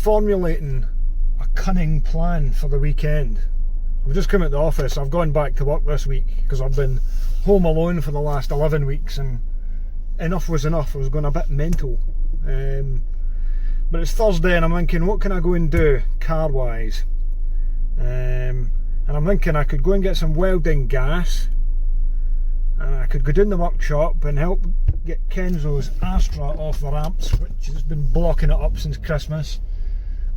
formulating a cunning plan for the weekend. I've just come at the office. I've gone back to work this week because I've been home alone for the last 11 weeks and enough was enough. I was going a bit mental. But it's Thursday and I'm thinking, what can I go and do car wise? And I'm thinking I could go and get some welding gas, and I could go down the workshop and help get Kenzo's Astra off the ramps, which has been blocking it up since Christmas.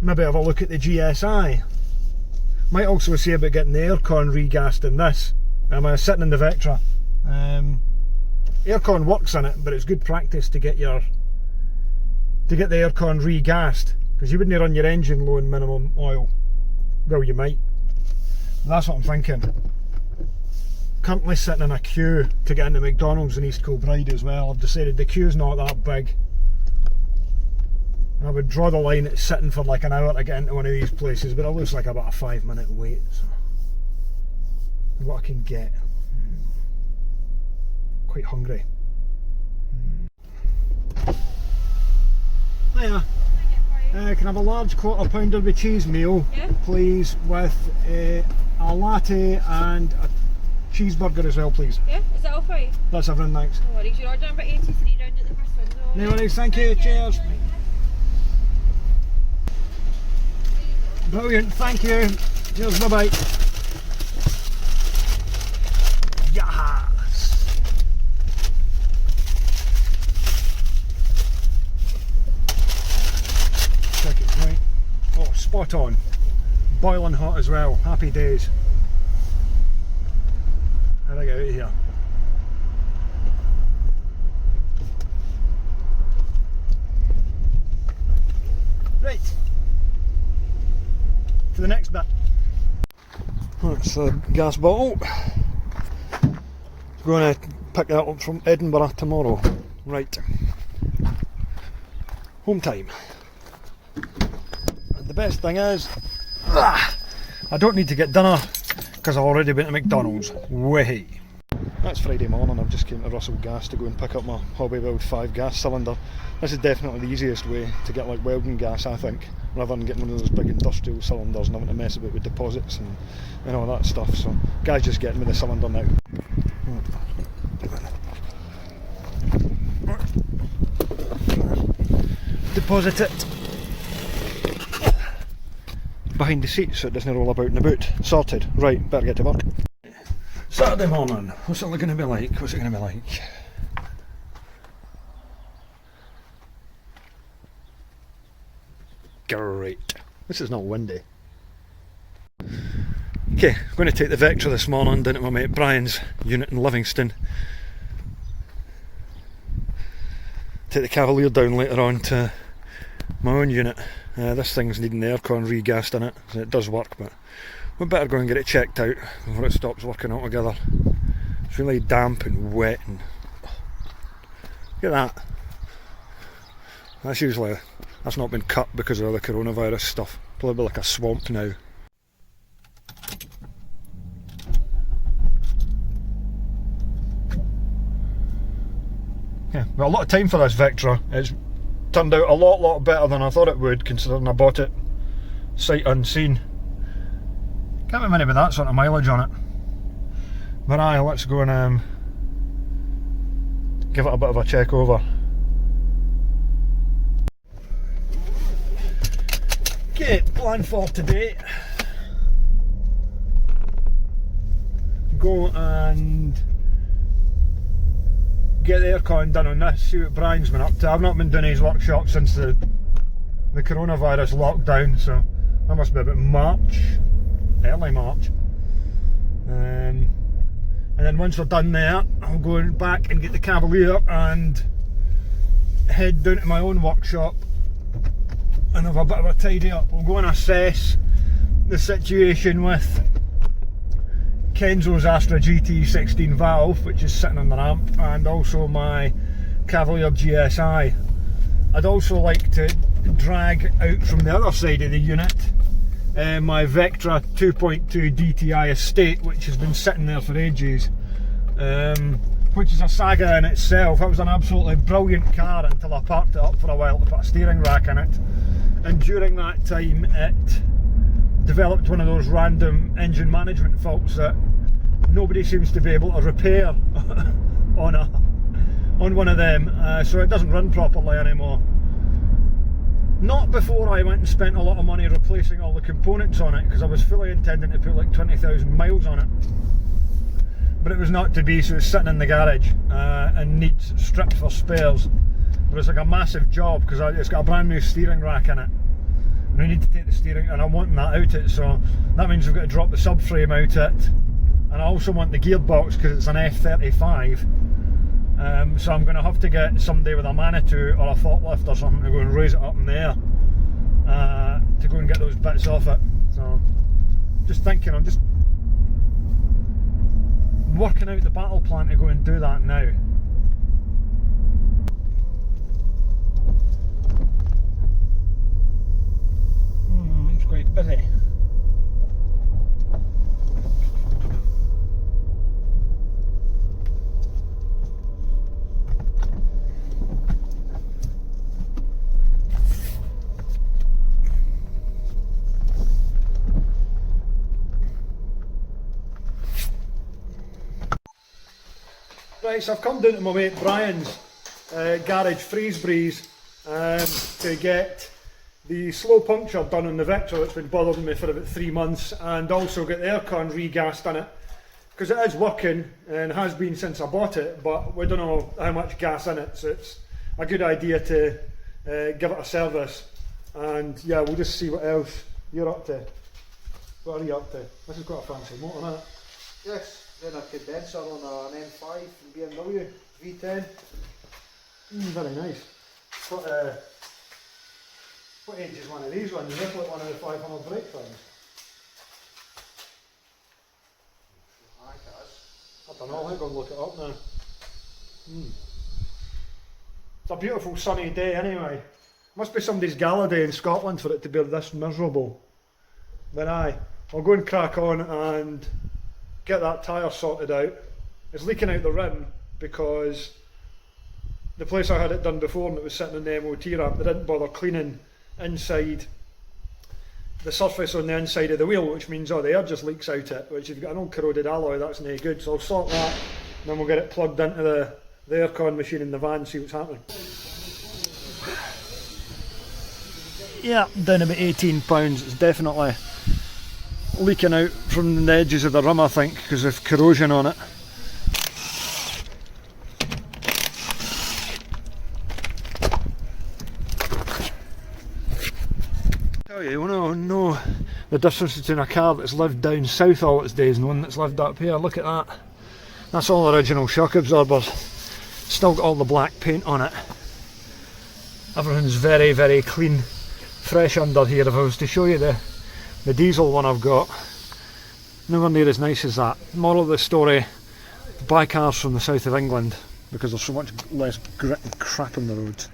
Maybe have a look at the GSI. Might also see about getting the aircon regassed in this. I'm sitting in the Vectra. Aircon works in it, but it's good practice to get the aircon regassed, because you wouldn't run your engine low in minimum oil. Well, you might. That's what I'm thinking. Currently sitting in a queue to get into McDonald's in East Kilbride as well. I've decided the queue's not that big. And I would draw the line at sitting for like an hour to get into one of these places, but it looks like about a 5-minute wait. So what I can get. Quite hungry. Hiya. Can I have a large quarter pounder with cheese meal, please, with a latte and a cheeseburger as well, please. Yeah, is that all for you? That's everything, thanks. No worries, you're ordering about 83 round at the first window. No worries, thank you, cheers. Brilliant, thank you. Cheers, bye bye. Yes! Check it, right. Oh, spot on. Boiling hot as well, happy days. How do I get out of here? Right. To the next bit. That's the gas bottle. Going to pick that up from Edinburgh tomorrow. Right. Home time. And the best thing is, I don't need to get dinner because I've already been to McDonald's. Way. That's Friday morning. I've just came to Russell Gas to go and pick up my Hobby Weld 5 gas cylinder. This is definitely the easiest way to get like welding gas, I think, rather than getting one of those big industrial cylinders and having to mess about with deposits and all that stuff. So guy's just getting me the cylinder now. Deposit it behind the seat so it doesn't roll about in the boot. Sorted. Right, better get to work. Saturday morning. What's it going to be like? What's it going to be like? Great. This is not windy. Okay, I'm going to take the Vectra this morning down to my mate Brian's unit in Livingston. Take the Cavalier down later on to my own unit. This thing's needing the aircon regassed in it, so it does work, but we better go and get it checked out before it stops working altogether. It's really damp and wet and look at that. That's not been cut because of the coronavirus stuff. Probably like a swamp now. Yeah, got a lot of time for this Vectra. It's turned out a lot better than I thought it would, considering I bought it sight unseen. Can't be many with that sort of mileage on it. But aye, let's go and give it a bit of a check over. Okay, plan for today. Go and get the aircon done on this, see what Brian's been up to. I've not been doing his workshop since the coronavirus lockdown, so that must be about March, early March. And then once we're done there, I'll go back and get the Cavalier and head down to my own workshop and have a bit of a tidy up. We'll go and assess the situation with Kenzo's Astra GT 16 valve, which is sitting on the ramp, and also my Cavalier GSI. I'd also like to drag out from the other side of the unit my Vectra 2.2 DTI Estate, which has been sitting there for ages. which is a saga in itself. It was an absolutely brilliant car until I parked it up for a while to put a steering rack in it, and during that time it developed one of those random engine management faults that nobody seems to be able to repair on one of them, so it doesn't run properly anymore. Not before I went and spent a lot of money replacing all the components on it, because I was fully intending to put like 20,000 miles on it. But it was not to be, so it's sitting in the garage and needs stripped for spares. But it's like a massive job because it's got a brand new steering rack in it. And we need to take the steering, and I'm wanting that out it, so that means we've got to drop the subframe out it. And I also want the gearbox because it's an F35. So I'm going to have to get somebody with a Manitou or a forklift or something to go and raise it up in the air to go and get those bits off it. So just thinking, I'm just working out the battle plan to go and do that now. It's quite busy. Right, so I've come down to my mate Brian's garage, Freez Breez, to get the slow puncture done on the Vectra that's been bothering me for about 3 months, and also get the aircon regassed in it, because it is working and has been since I bought it, but we don't know how much gas in it, so it's a good idea to give it a service. And yeah, we'll just see what else you're up to. What are you up to? This has got a fancy motor in it. Yes. Then a condenser on an M5 from BMW V10. Very nice. What age is one of these ones? Is this like one of the 500 brake things? I think it is. I don't know, I'm going to look it up now. It's a beautiful sunny day anyway. Must be somebody's gala day in Scotland for it to be this miserable. But aye, I'll go and crack on and get that tyre sorted out. It's leaking out the rim because the place I had it done before and it was sitting in the MOT ramp, they didn't bother cleaning inside the surface on the inside of the wheel, which means the air just leaks out it, which if you've got an old corroded alloy, that's no good. So I'll sort that and then we'll get it plugged into the aircon machine in the van and see what's happening. Yeah, down about £18. It's definitely leaking out from the edges of the rim, I think, because of corrosion on it. Tell you, you want to know the difference between a car that's lived down south all its days and one that's lived up here. Look at that. That's all original shock absorbers. Still got all the black paint on it. Everything's very, very clean, fresh under here. If I was to show you the diesel one I've got, nowhere near as nice as that. Moral of the story, buy cars from the south of England because there's so much less grit and crap on the roads.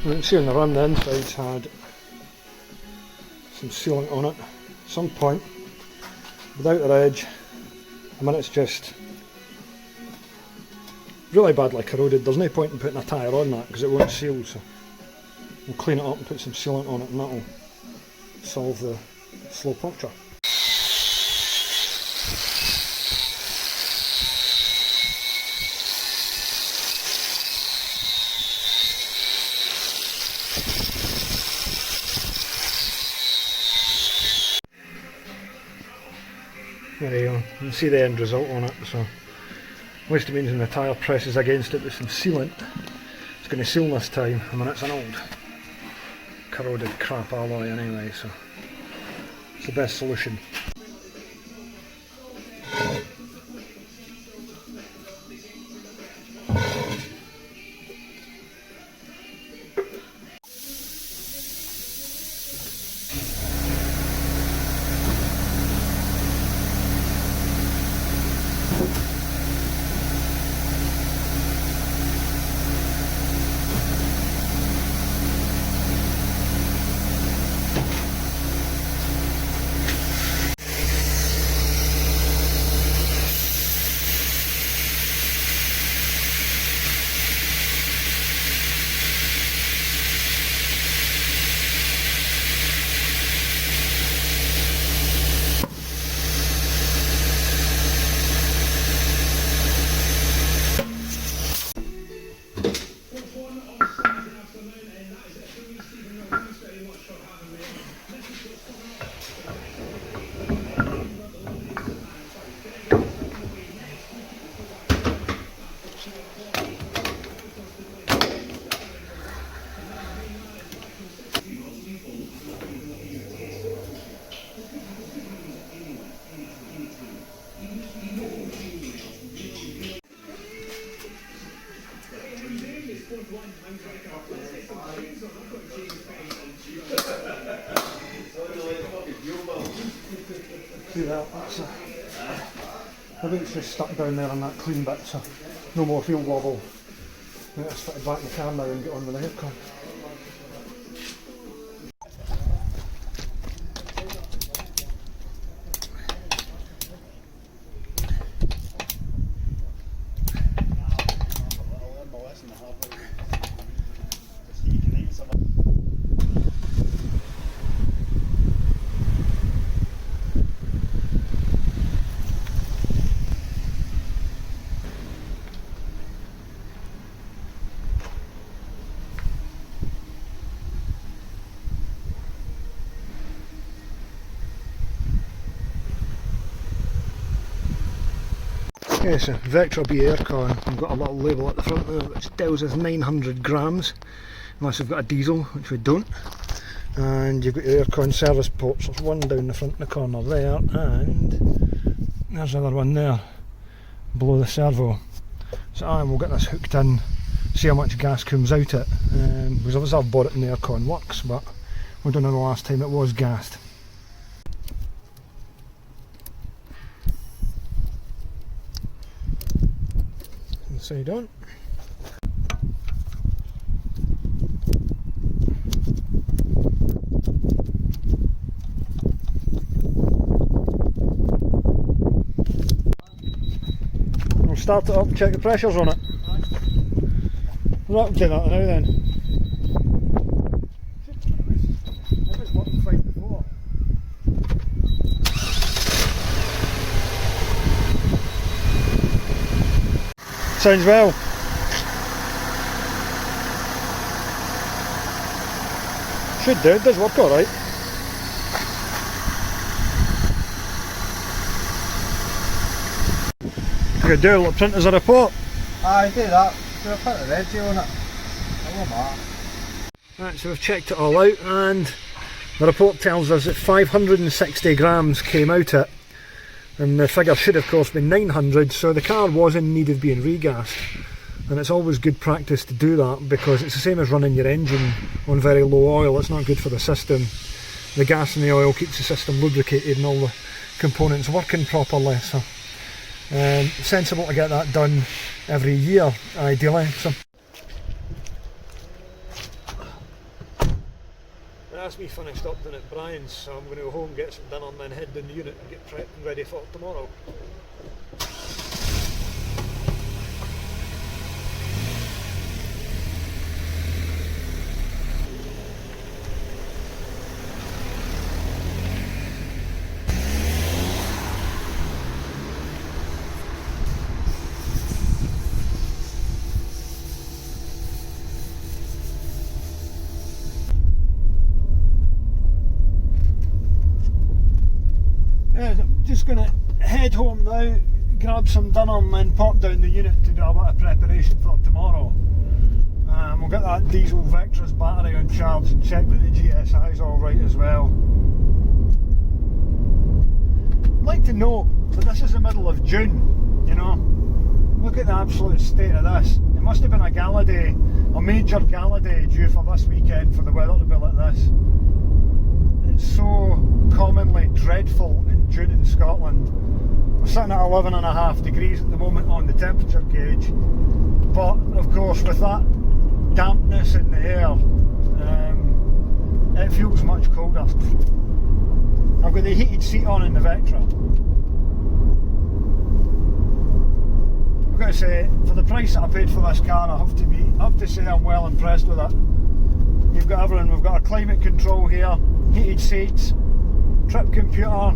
You can see on the rim the inside's had some sealant on it at some point, without the edge. I mean, it's just really badly corroded. There's no point in putting a tyre on that because it won't seal, so we'll clean it up and put some sealant on it and that'll solve the slow puncture. There you go, you can see the end result on it, so at least it means when the tyre presses against it with some sealant, it's going to seal this time. I mean, it's an old corroded crap alloy anyway, so it's the best solution. See that? That's the weight's just stuck down there on that clean bit, so no more wheel wobble. Let's fit it back in the car now and get on with the aircon. Okay, so Vectra B aircon, I've got a little label at the front there which tells us 900 grams, unless we've got a diesel, which we don't. And you've got your aircon service ports, there's one down the front in the corner there, and there's another one there, below the servo. So we'll get this hooked in, see how much gas comes out it, because obviously I've bought it in the aircon works, but we don't know the last time it was gassed. Side on. We'll start it up and check the pressures on it. Right, we'll do that now then. It was working fine before. Sounds well. Should do, it does work alright. You could do a little print as a report. Aye, do that. Should have put the red on it. I love that. Right, so we've checked it all out and the report tells us that 560 grams came out it. And the figure should of course be 900, so the car was in need of being regassed. And it's always good practice to do that because it's the same as running your engine on very low oil. It's not good for the system. The gas and the oil keeps the system lubricated and all the components working properly. So sensible to get that done every year ideally. So that's me finished up down at Brian's, so I'm going to go home, get some dinner and then head down the unit and get prepped and ready for tomorrow. I'm just going to head home now, grab some dinner and then pop down the unit to do a bit of preparation for tomorrow. We'll get that diesel Vectra's battery on charge and check that the GSI is alright as well. I'd like to note that this is the middle of June, you know. Look at the absolute state of this. It must have been a gala day, a major gala day due for this weekend for the weather to be like this. It's so commonly dreadful in June in Scotland. We're sitting at 11.5 degrees at the moment on the temperature gauge, but of course with that dampness in the air, it feels much colder. I've got the heated seat on in the Vectra. I've got to say, for the price that I paid for this car, I have to say I'm well impressed with it. You've got everything. We've got a climate control here, heated seats, trip computer,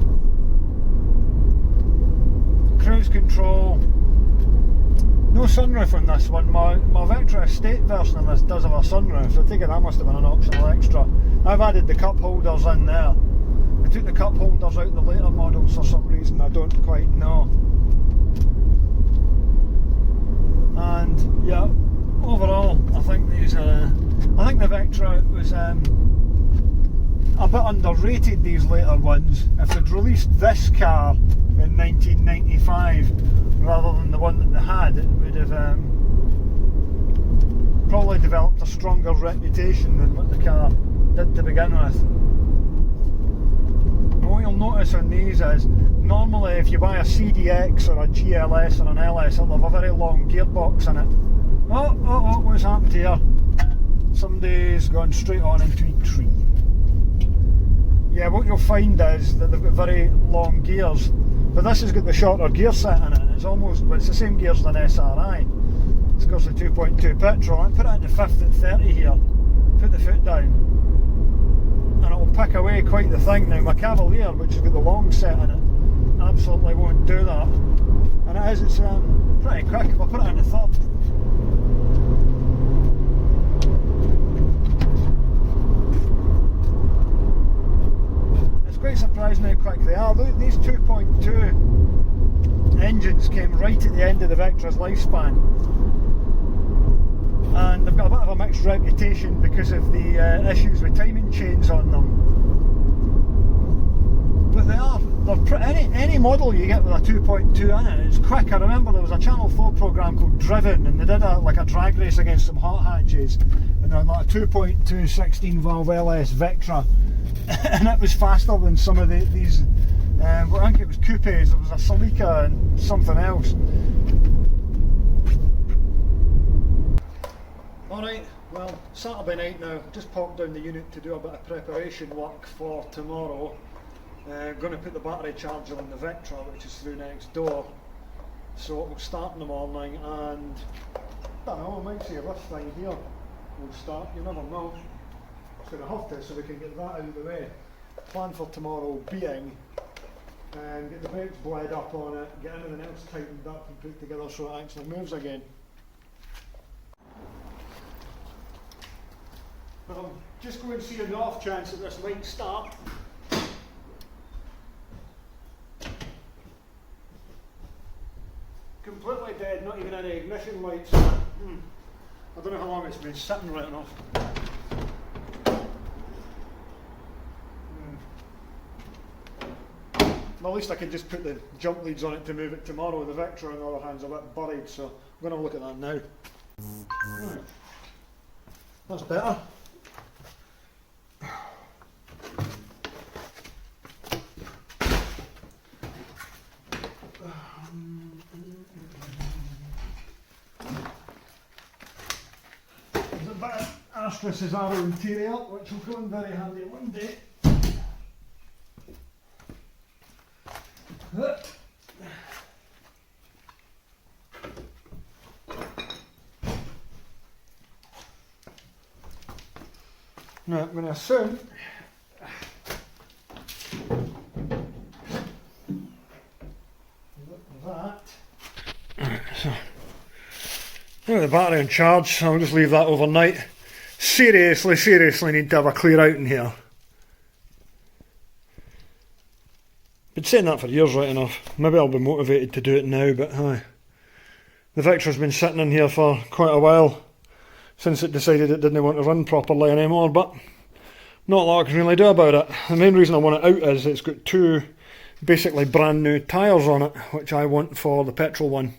cruise control. No sunroof on this one. My Vectra Estate version of this does have a sunroof, so I think that must have been an optional extra. I've added the cup holders in there. I took the cup holders out the later models for some reason, I don't quite know. And yeah, overall I think the Vectra was a bit underrated, these later ones. If they'd released this car in 1995 rather than the one that they had, it would have probably developed a stronger reputation than what the car did to begin with. And what you'll notice on these is, normally if you buy a CDX or a GLS or an LS, it'll have a very long gearbox in it. Oh, what's happened here? Somebody's gone straight on into a tree. Yeah, what you'll find is that they've got very long gears, but this has got the shorter gear set in it, and it's the same gears as an SRI. It's got the 2.2 petrol. I put it into 5th at 30 here, put the foot down, and it'll pick away quite the thing. Now my Cavalier, which has got the long set in it, absolutely won't do that, and it's pretty quick. If I put it into 3rd, quite surprised how quick they are. These 2.2 engines came right at the end of the Vectra's lifespan, and they've got a bit of a mixed reputation because of the issues with timing chains on them. But any model you get with a 2.2 in it is quick. I remember there was a Channel 4 programme called Driven, and they did a drag race against some hot hatches, and they had like a 2.2 16 valve LS Vectra. And it was faster than some of these, I think it was coupes. There was a Celica and something else. Alright, well, Saturday night now, just popped down the unit to do a bit of preparation work for tomorrow. Going to put the battery charger on the Vectra, which is through next door. So it will start in the morning, and I don't know, I might see a rough thing here. We'll start, you never know. Going to have to, so we can get that out of the way. Plan for tomorrow being get the brakes bled up on it, get everything else tightened up and put together so it actually moves again. But I'm just going to see an off chance that this might start. Completely dead, not even any ignition lights. I don't know how long it's been sitting right enough. Well, at least I can just put the jump leads on it to move it tomorrow. The Vectra, on the other hand, is a bit buried, so I'm going to have a look at that now. Right. That's better. There's a bit of Astra Cesaro interior, which will come in very handy one day. Now I'm going to assume that. So, now the battery in charge, so I'll just leave that overnight. Seriously need to have a clear out in here. Been saying that for years right enough. Maybe I'll be motivated to do it now, but hi. The Vectra's been sitting in here for quite a while. since it decided it didn't want to run properly anymore, but not a lot I can really do about it. The main reason I want it out is it's got two basically brand new tyres on it, which I want for the petrol one.